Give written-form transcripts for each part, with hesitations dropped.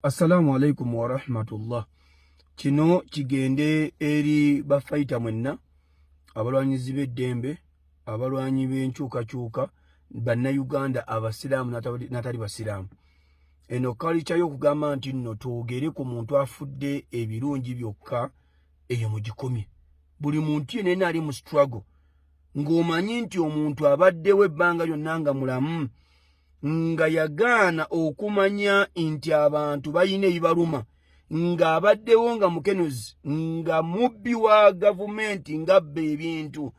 Assalamu alaikum wa rahmatullah. Kino kigende eri bafaita mwenna abalwanyizi b'eddembe, abalwanyi b'enkyukakyuka, bannayuganda abasiraamu n'atali basiraamu. Eno kalicha y'okugamba nti nno twogere ku muntu afudde ebirungi byokka eyo mugikomye. Buli muntu yenna ali mu struggle ng'omanyi nti omuntu abaddewo ebbanga lyonna nga mulamu nga yagaana okumanya nti abantu bayina ebibaluma, nga abaddewo nga mukenuzi, nga mubbi wa gavumenti, nga abba ebintu,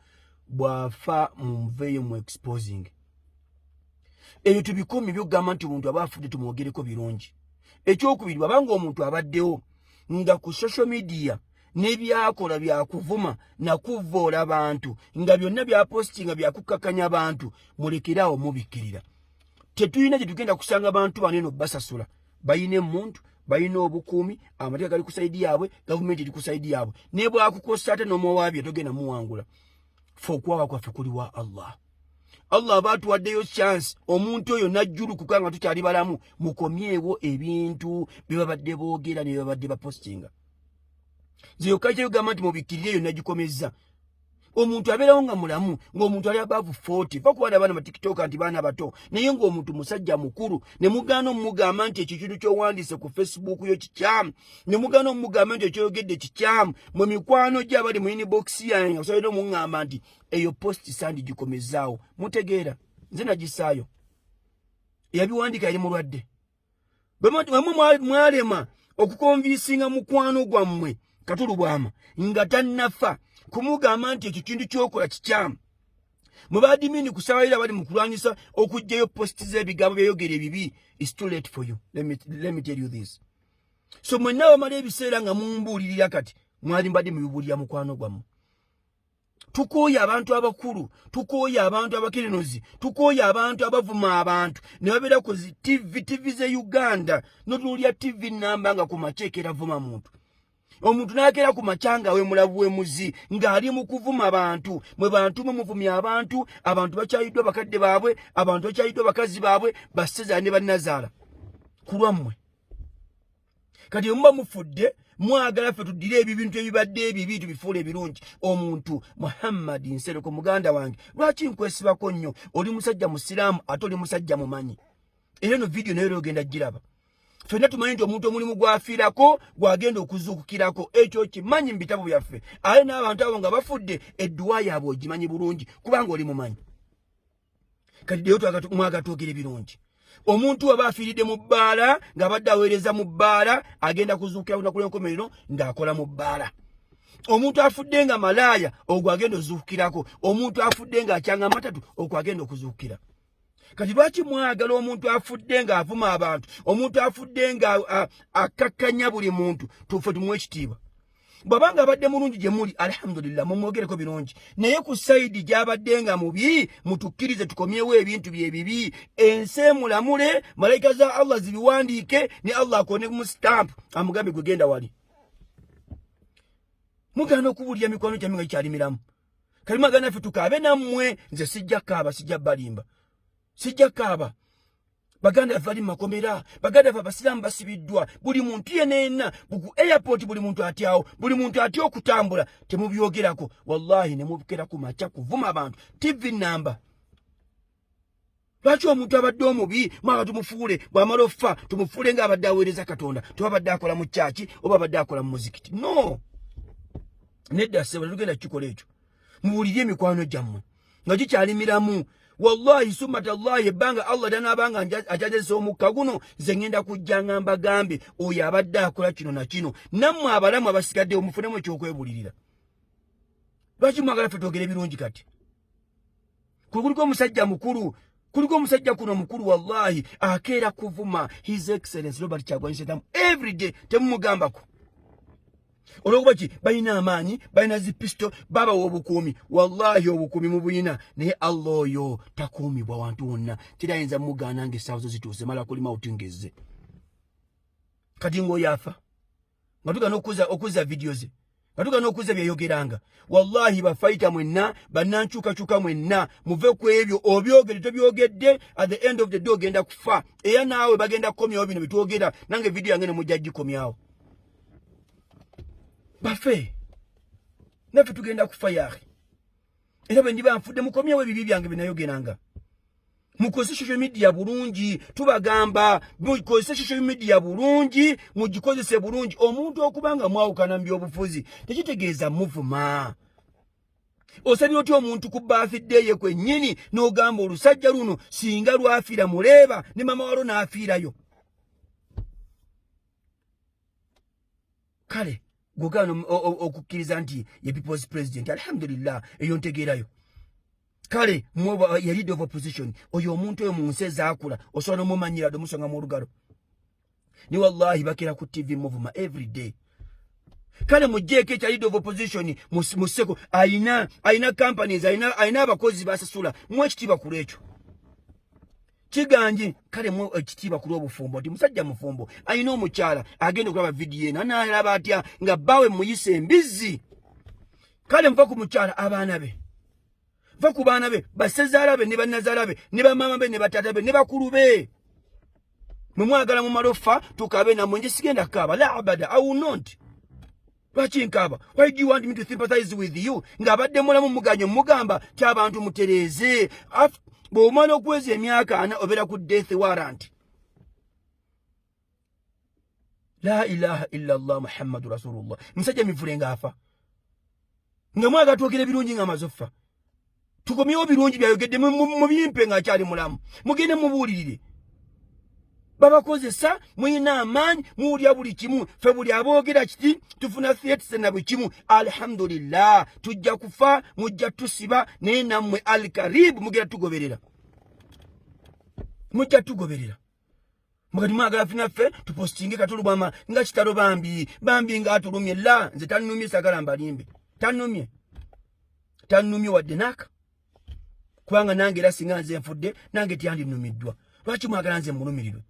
bw'afa munveeyo mu exposing. Ebyo tubikomye by'okugamba nti omuntu aba afudde tumwogereko birungi. Ekyokubiri, bw'abanga omuntu abaddewo nga ku social media n'ebyakola byakuvuma na kuvvoola abantu, nga byonna byapostinga byakukkakkanya abantu, mulekeraawo mubikkirira. Tetuyina gye tugenda kusanga abantu bano eno basasula. Bayina emuntu, bayina obukuumi, amateeka gali ku saidi yaabwe, gavumenti eri ku saidi yaabwe. Ne bwakukosa ate n'omuwaabya togenda muwangula. Ffe okuwaaba kwaffe kuli wa Allah. Allah aba atuwaddeyo chance omuntu oyo najjulukuka nga tukyali balamu, mukomyewo ebintu bye babadde boogera ne bye babadde bapostinga. Nze yokka kyeyogamba nti mubikkirire eyo nagikomezza. Omuntu abeerawo nga mulamu, ng'omuntu ali above 40, bakubaana abaana ba TikTok nti baana bato, naye ng'omuntu musajja mukulu, ne mugaana omugamba nti ekyo kintu ky'owandiise ku Facebook yo kikyamu, ne mugaana omugamba nti ekyoyogedde kikyamu, mu mikwano gye abali mu inbox yange, osobola omuŋŋamba nti eyo post sandi gikomezzaawo. Mutegeera, nze nagisaayo. Eyabiwandiika yali mulwadde. Bwe mwalema okukonviisinga mukwano gwammwe Katulubwama nga tannafa, kumugamba nti ekyo kintu kyokola kikyamu. Mwe baadimini kusabalira bali mu kulwanyisa okuggyayo posti z'ebigambo byayogera ebibi. It's too late for you. Let me tell you this. So mwenna bamala ebiseera nga mumbuulirira kati mwali mbadde mubibuulira mukwano gwammwe. Tukooye abantu abakulu, tukooye abantu abakenenuzi, tukooye abantu abavuma abantu ne babeera ku zi TV ze Uganda n'otunuulira TV namba nga ku maceekera vuma muntu. Omuntu n'akeera ku macanga we mulabu we muzi ng'ali mu kuvuma abantu. Mwe bantu mwe muvumya abantu, abantu bakyayiddwa bakadde baabwe, abantu bakyayiddwa bakazi baabwe, bassezaala ne bannazaala. Ku lwammwe. Kati muba mufudde, mwagala ffe tuddire ebintu ebibadde ebibi tubifuule ebirungi. Omuntu Muhammad Nsereko muganda wange, lwaki nkwesibako nnyo? Oli musajja musiraamu ate oli musajja mumanyi. Era eno video nayo ogenda giraba. Ffenna tumanyi nti omuntu omulimu gwafiirako gwagenda okuzuukukirako. Ekyo kimanyi mu bitabo byaffe. Ate n'abantu abo nga bafudde, edduwa yaabwe ogimanyi bulungi kubanga oli mumanyi. Kati ddeyo mwagatoogera ebirungi. Omuntu aba afiiridde mu bbaala ng'abadde aweereza mu bbaala, agenda kuzuukira ku lunaku lw'enkomerero ng'akola mu bbaala. Omuntu afudde nga malaaya, ogwo agenda ozuukirako. Omuntu afudde ng'akyanga amatatu, ogwo agenda okuzuukira. Kati lwaki mwagala omuntu afudde ng'avuma abantu, omuntu afudde nga akakkanya buli muntu, tufe tumuwe ekitiibwa? Bw'abanga abadde mulungi gye muli, alhamdulillah, mumwogereko birungi. Naye ku sayidi gy'abadde nga mubi, mutukkirize tukomyewo ebintu bye bibi. Ensi emulamule, malayika za Allah zibiwandiike, ne Allah akone mu stamp, amugambe gwe genda wali. Mugaana okubuulira mikwano gyammwe nga gikyali miramu. Kati mwagala naffe tukaabe nammwe, nze sijja kaaba, sijja balimba. Sijja kaaba. Baganda bali makomera, baganda abasiraamu basibiddwa, buli muntu yenna ku airport, buli muntu atyawo, buli muntu atya okutambula, temubyogerako. Wallahi ne mubikera ku macha kuvuma abantu. TV namba. Lwaki omuntu abadde omubi mwaba tumufuule, bw'amala offa tumufuule ng'abadde aweereza Katonda, tubadde akola mu kyaki oba abadde akola mu muzikiti? No. Nedda sebo tugenda kikola ekyo. Muwulire emikwano gyammwe nga gikyali miramu. Wallahi sumatallahi ebbanga Allah danabanga ajajeza omukka guno, nze ngenda kujja ngamba gambe oyo abadde akola kino na kino. Nammwe abalamu abasigadde omufunemu ekyokwebulirira. Lwaki mwagala ffe twogere birungi kati? Kuliko omusajja mukulu, kuliko omusajja kuno mukulu wallahi akeera kuvuma His Excellency Robert Kyagulanyi Ssentamu every day, temumugambako. Olwokuba ki balina amaanyi, balina zipisto, baba obukuumi. Wallahi obukuumi mubuyina, naye Allah oyo takuumibwa wantu wonna. Terayinza mugaana ng'essaawa zo zituuse mala kulima utingezze. Kati ng'oyo afa nga tugana okuzza video ze. Batuka n'okuze byeyogeranga. Wallahi bafaita mwenna, bannankyukakyuka mwenna, muve ku ebyo obyogere tobyogedde, at the end of the day ogenda kufa. Era naawe bagenda kukomyawo bino bitwogera, nange video yange ne mujja gikomyawo. Bafe. Naffe tugenda kufa yahe. Era bwe ndiba nfudde mukomyawo ebibi byange binayogeranga. Mukozese social media bulungi, tubagamba mukozese social media bulungi, mugikozese bulungi. Omuntu okubanga mwawukana mu byobufuzi tekitegeeza muvuma. Osabye otyo omuntu ku birthday ye kwennyini n'ogamba olusajja luno singa lwafiira muleeba ne mama walo n'afiirayo. Kale gogano okukkiriza nti ye people's president, alhamdulillah, eyo ntegeerayo. Kale mwoba ya leader of opposition oyo omuntu oyo munsi ezaakula osobola n'omumanyira ddala omusonga mu olugalo. Ni wallahi bakira ku TV movuma every day. Kale mujjeeko ekya leader of opposition museko ayina companies ayina abakozi basasula mwe ekitiibwa ku lwekyo. Kiganje kale mwe ekitiibwa ku lw'obufumbo nti musajja mufumbo ayina omukyala agenda okulaba vidiyo eno n'alaba atya nga bbawe muyise embizzi. Kale nva ku mukyala abaana be, va ku baana be, basezaala be ne bannazaala be ne bamama be ne bataata be ne bakulu be. Mwe mwagala mu malofa tukabe namwe nje sigenda kaaba la abada. I will not. Lwaki nkaaba? Why do you want me to sympathize with you? Ng'abadde mulamu muganyo mugamba ky'abantu mutereeze. Bw'omala okuweza emyaka ana obeera ku death warrant. La ilaha illa Allah Muhammadu Rasulullah. Musajja mivule ng'afa. Nga mwaga twogera birungi ng'amaze offa. Tukomyewo birungi byayogedde mubimpe ng'akyali mulamu. Mugende mubuulirire. Babakozesa muyina amaanyi muwulya buli kimu. Ffe buli aboogera kiti tufuna theatre na buli kimu. Alhamdulillah. Tujja kufa mujja tusiba naye nammwe al-Karib mugenda tugoberera. Mujja tugoberera. Mugati mwagala finaffe tupostinge katulubama nga kitalo bambi nga atulumye la nze tannumye sagala mbalimbe. Tannumye wadde naka. Kubanga nange era singa nze nfudde nange tyandinumiddwa. Lwaki mwagala nze mulumirirwe?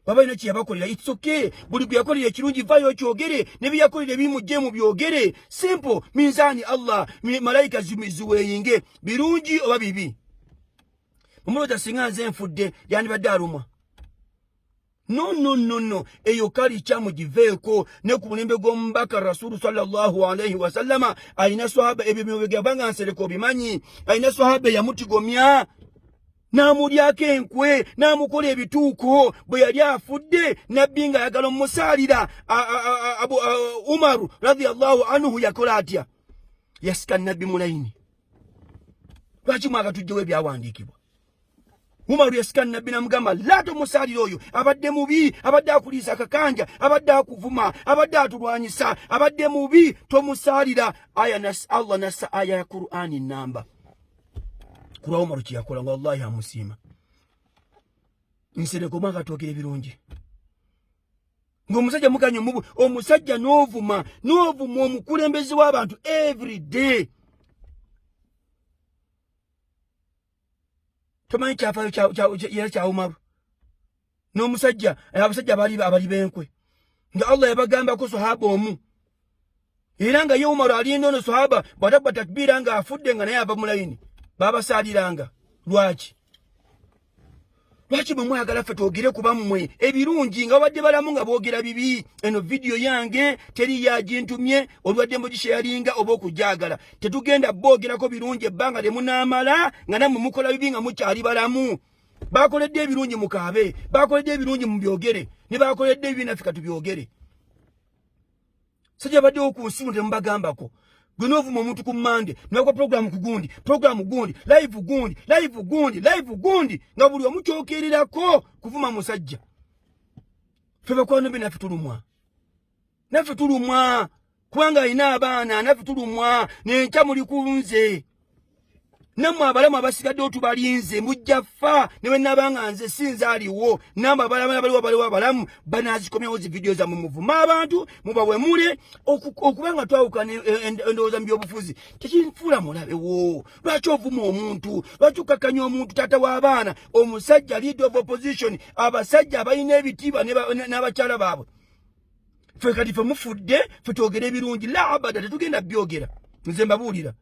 Baba ino kiyabakolera, it's okay. Buli gwe yakolera ekirungi vayo kyogere, ne byakolera ebimujje mu byogere. Simple. Minzani Allah, malaika ziweyinge birungi oba bibi. Omulota singa nze nfudde yandibadde alumwa. No. Eyo kali kyamu giveeko ne ku mulembe gw'omubaka Rasulu sallallahu alayhi wa sallama ayina swahaba ebyo byobanga nsereko obimanyi. Ayina swahaba yamutigomya. Namulyako enkwe namukola ebituuko bwe yali afudde nabbi nga ayagala omusaalira Umaru radiyallahu anhu yakola atya? Yasika nabbi mulayini. Lwaki mwaga tujjewo ebyawandiikibwa? Umaru yasika nabbi namugamba laato omusaalira oyo abadde mubi, abadde akuliisa akakanja, abadde akuvuma, abadde atulwanyisa, abadde mubi, tomusaalira. Allah nassa aya ya Qur'ani namba. Kula Umaru kiyakola nga wallahi amusiima. Nsereko mwaka twogere birungi. Ng'omusajja mukanyo mubu, omusajja n'ovuma omukulembeze w'abantu every day. Tomanyi kyafayo kya Umaru. N'omusajja, abasajja abali b'enkwe. Nga Allah yabagambako sahaba omu. Era nga ye Umaru alinda ono sahaba, bw'atabba takbiira nga afudde nga naye ava mulayini. Baba saliranga. Lwaki mwe mwagala ffe twogere kuba mmwe ebirungi nga babadde balamu nga boogera bibi? Eno video yange teri yagintumye olwadde mugisharinga oba okujagala. Tetugenda boogerako birungi ebbanga lyemunaamala nga nammwe mukola bibi nga mukyali balamu. Bakoledde ebirungi mukaabe, bakoledde ebirungi mubyogere, ne bakoledde ebibi naffe katubyogere. Sajja baddewo ku nsimu temubagambako. Gwe n'ovuma omuntu ku Mande, n'akwa programu gundi, live gundi, nga buli omu kyokererako kuvuma musajja. Ffe bakwano be naffe tulumwa. Kubanga alina abaana, naffe tulumwa, n'enkya muli ku nze. Nammwe abalamu abasigaddewo tubalinze, mujja ffa ne bwe nabanga nze sinzaaliwo. Nammwe abaliwo abalamu banaazikomyawo zi video zammwe muvuma abantu, mubawemule okubanga twawukana endowooza mu byobufuzi. Tekinfuula mulabewo. Lwaki ovuma omuntu? Lwaki okakkanya omuntu taata w'abaana? Omusajja leader of opposition, abasajja abalina ebitiibwa n'abakyala baabwe. Fe kati fe mufudde fe twogere birungi la abada tetugenda byogera nze mbabuulira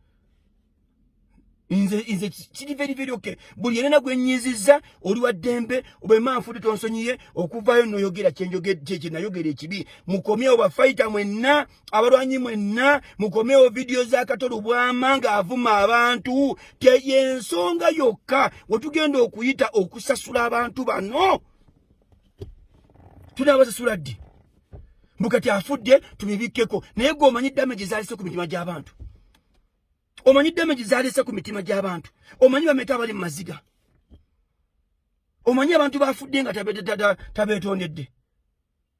inze kiri very okay buli yenna gwenyiziza oli wa ddembe obema nfudde tonsonyiye okuvayo noyogera kyenjogedde nayogera ekibi mukomyewo bafayita mwenna abalwanyi mwenna mukomyewo video za Katolo Bwama nga avuma abantu teyensonga yokka wetugenda okuyita okusasula abantu bano tunabasasula ddi mbukati afudde tubibikkeko naye gwe omanyi damage zalese ku mitima gy'abantu omanyi damage zalese ku mitima gy'abantu omanyi bameka abali mu maziga omanyi abantu bafudde nga tabetondedde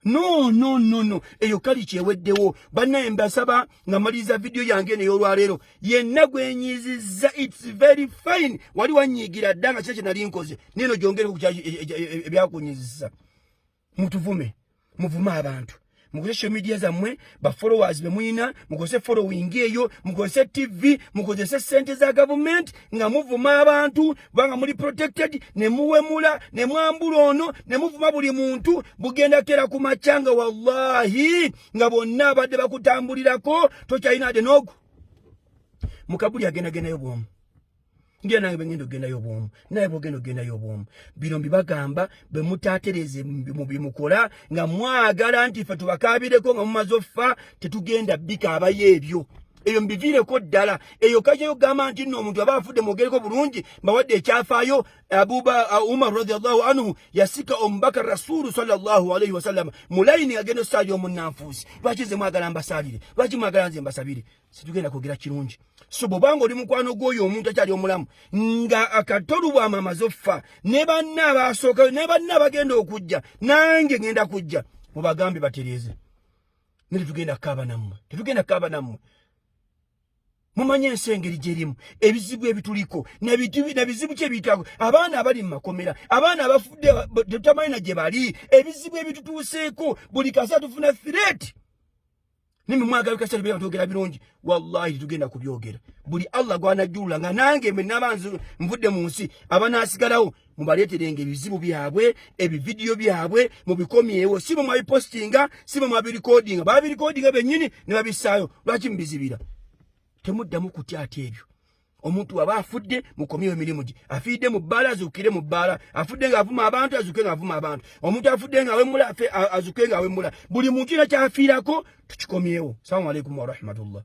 no eyo kali kyeweddewo bannaye mbasaba nga maliza video yange n'ey'olwaleero yenna gwenyiziza it's very fine wali wanyiigira dda nga kye nali nkoze neno gyongere ku ebyakunyiziza mutuvume muvume abantu mukose social media zammwe ba followers bemuyina mukose following eyo mukose TV mukose sente za government nga muvuma abantu banga muri protected ne muwemula ne mwambula ono ne muvuma buli muntu bugenda kera ku machanga wallahi nga bonna abadde bakutambulirako tokyalina de nogo mukabuli agenda yobwomu ngiye nange bengendo genda yobwomu naye bogendo genda yobwomu bino mbibagamba be mutatereze mu bimukola nga mwagala nti fe tubakabireko nga mumazofa tetugenda bika abayebyo eyo mbivireko ddala eyo kajeyo gamba nti nno omuntu aba afudde mwogereko bulungi mbawadde ekyafaayo Umar radiyallahu anhu yasika omubaka rasulu sallallahu alayhi wasallam mulaini agenda osali omunnanfuusi lwaki nze mwagala mbasalire lwaki mwagala nze mbasabire situgenda kwogera kirungi so bwobanga oli mukwano gw'oyo omuntu akyali omulamu nga Katolo Bwama amaze offa ne banna abasookayo ne banna abagenda okujja nange ngenda kujja mubagambe batereeze ne tetugenda kaaba nammwe mumanye ensengeri gyerimu ebizibu ebituliko nabizibu kyebiyitako abaana abali mu makomera abaana abafudde tutamanyi na gye bali ebizibu ebitutuuseeko buli kasa tufuna threat nimwe mwagala kasale bya tugera birungi wallahi tugenda kubyogera buli Allah gwanajjula nga nange mwe nabanze mvudde mu nsi abanasigalawo mubaleeterenge ebizibu byabwe ebividiyo byabwe mubikomyewo si mwe postinga si mwe recording babirecordinga bennyini ne babisaayo lwaki mbizibira temuddamu kutya ate ebyo omuntu aba afudde mukomyewo emirimu gye afidde mu bbaala azuukire mu bbaala afudde nga avuma abantu azuuke nga avuma abantu omuntu afudde nga awemula azuuke nga awemula buli muntu ina kyafiirako tukikomyewo. Assalamu alaikum wa rahmatullah.